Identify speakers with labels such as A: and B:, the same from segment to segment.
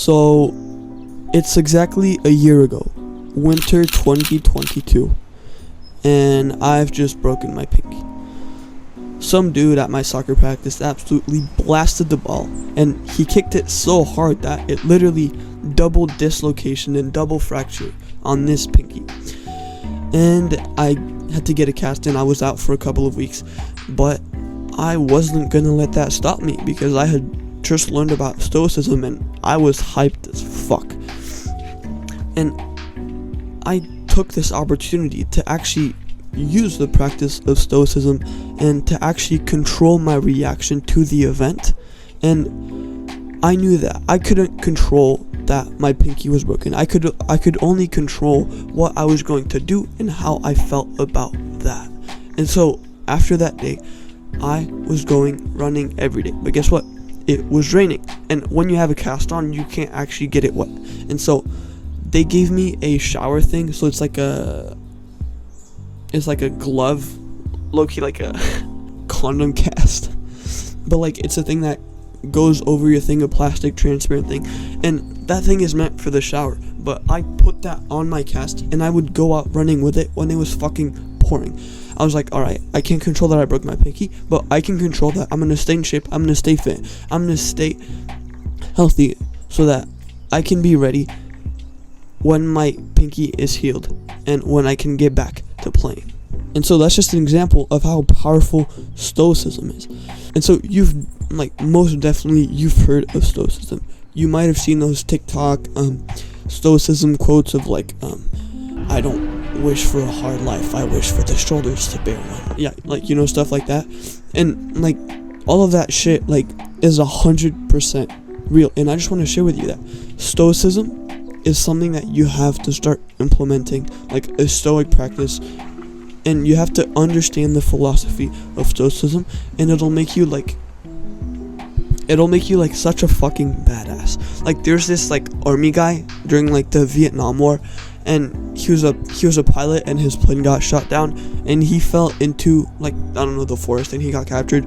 A: So it's exactly a year ago, winter 2022, and I've just broken my pinky. Some dude at my soccer practice absolutely blasted the ball, and he kicked it so hard that it literally double dislocation and double fracture on this pinky. And I had to get a cast and I was out for a couple of weeks, but I wasn't gonna let that stop me because I had just learned about Stoicism and I was hyped as fuck. And I took this opportunity to actually use the practice of Stoicism and to actually control my reaction to the event. And I knew that I couldn't control that my pinky was broken. I could only control what I was going to do and how I felt about that. And so after that day, I was going running every day. But guess what? It was raining. And when you have a cast on, you can't actually get it wet. And so they gave me a shower thing. So it's like a glove, low-key like a condom cast. But like it's a thing that goes over your thing, a plastic transparent thing. And that thing is meant for the shower. But I put that on my cast and I would go out running with it when it was fucking pouring. I was like, alright, I can't control that I broke my pinky, but I can control that I'm gonna stay in shape, I'm gonna stay fit, I'm gonna stay healthy so that I can be ready when my pinky is healed and when I can get back to playing. And so that's just an example of how powerful Stoicism is. And so most definitely you've heard of Stoicism. You might have seen those TikTok Stoicism quotes of I don't wish for a hard life, I wish for the shoulders to bear one. Yeah, stuff like that. And all of that shit is 100% real. And I just want to share with you that Stoicism is something that you have to start implementing, like a Stoic practice. And you have to understand the philosophy of Stoicism, and it'll make you such a fucking badass. There's this army guy during the Vietnam War, and he was a pilot, and his plane got shot down, and he fell into the forest, and he got captured,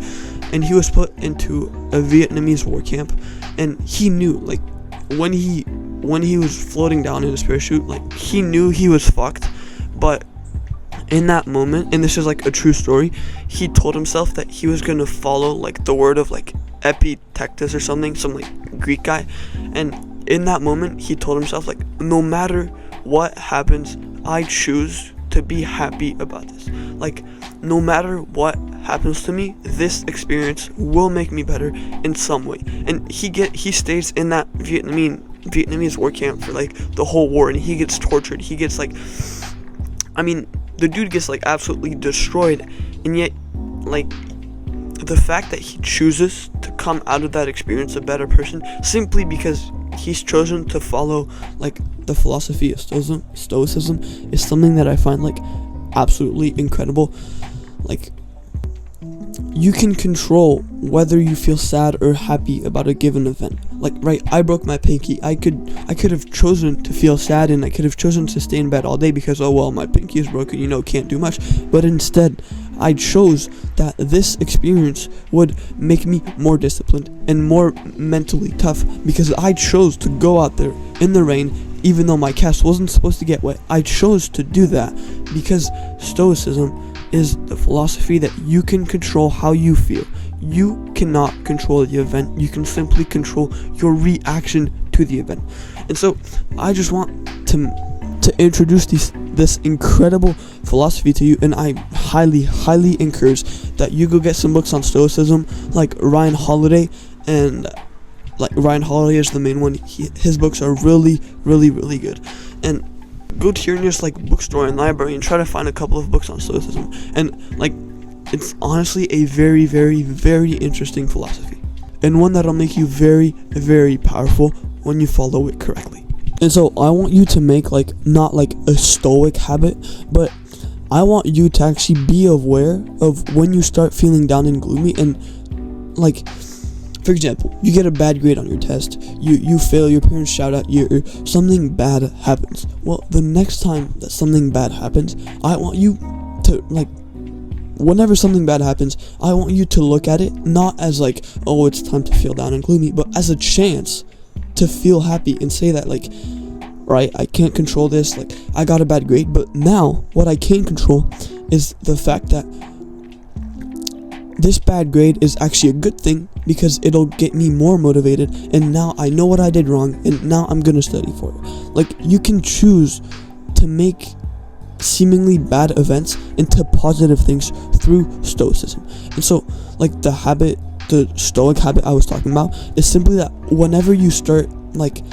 A: and he was put into a Vietnamese war camp, and he knew when he was floating down in his parachute, he knew he was fucked, but in that moment, and this is a true story, he told himself that he was gonna follow the word of Epictetus or something, some Greek guy, and in that moment he told himself no matter what happens, I choose to be happy about this. No matter what happens to me, this experience will make me better in some way. And he stays in that Vietnamese war camp for the whole war, and he gets tortured. He gets the dude gets absolutely destroyed, and yet the fact that he chooses to come out of that experience a better person simply because he's chosen to follow the philosophy of Stoicism is something that I find absolutely incredible. You can control whether you feel sad or happy about a given event. I broke my pinky. I could have chosen to feel sad, and I could have chosen to stay in bed all day because my pinky is broken, can't do much. But instead, I chose that this experience would make me more disciplined and more mentally tough because I chose to go out there in the rain even though my cast wasn't supposed to get wet. I chose to do that because Stoicism is the philosophy that you can control how you feel. You cannot control the event. You can simply control your reaction to the event. And so I just want to introduce this incredible philosophy to you, and I highly encourage that you go get some books on Stoicism, like Ryan Holiday, and Ryan Holiday is the main one. His books are really good, and go to your nearest bookstore and library and try to find a couple of books on Stoicism. And it's honestly a very interesting philosophy, and one that'll make you very powerful when you follow it correctly. And so I want you to make not a stoic habit, but I want you to actually be aware of when you start feeling down and gloomy, and for example, you get a bad grade on your test, you fail, your parents shout at you, or something bad happens. Well, the next time that something bad happens, I want you to whenever something bad happens, I want you to look at it not as it's time to feel down and gloomy, but as a chance to feel happy and say that, like, right, I can't control this, like, I got a bad grade, but now what I can control is the fact that this bad grade is actually a good thing, because it'll get me more motivated, and now I know what I did wrong, and now I'm gonna study for it. Like, you can choose to make seemingly bad events into positive things through Stoicism. And so, like, the Stoic habit I was talking about is simply that whenever you start, like,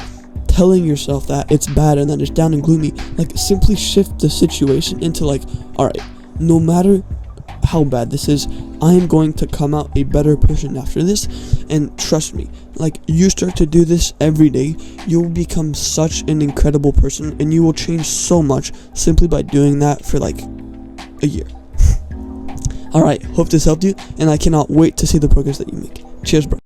A: telling yourself that it's bad and that it's down and gloomy, like, simply shift the situation into, like, alright, no matter how bad this is, I am going to come out a better person after this. And trust me, like, you start to do this every day, you'll become such an incredible person, and you will change so much simply by doing that for like a year. Alright, hope this helped you, and I cannot wait to see the progress that you make. Cheers, bro.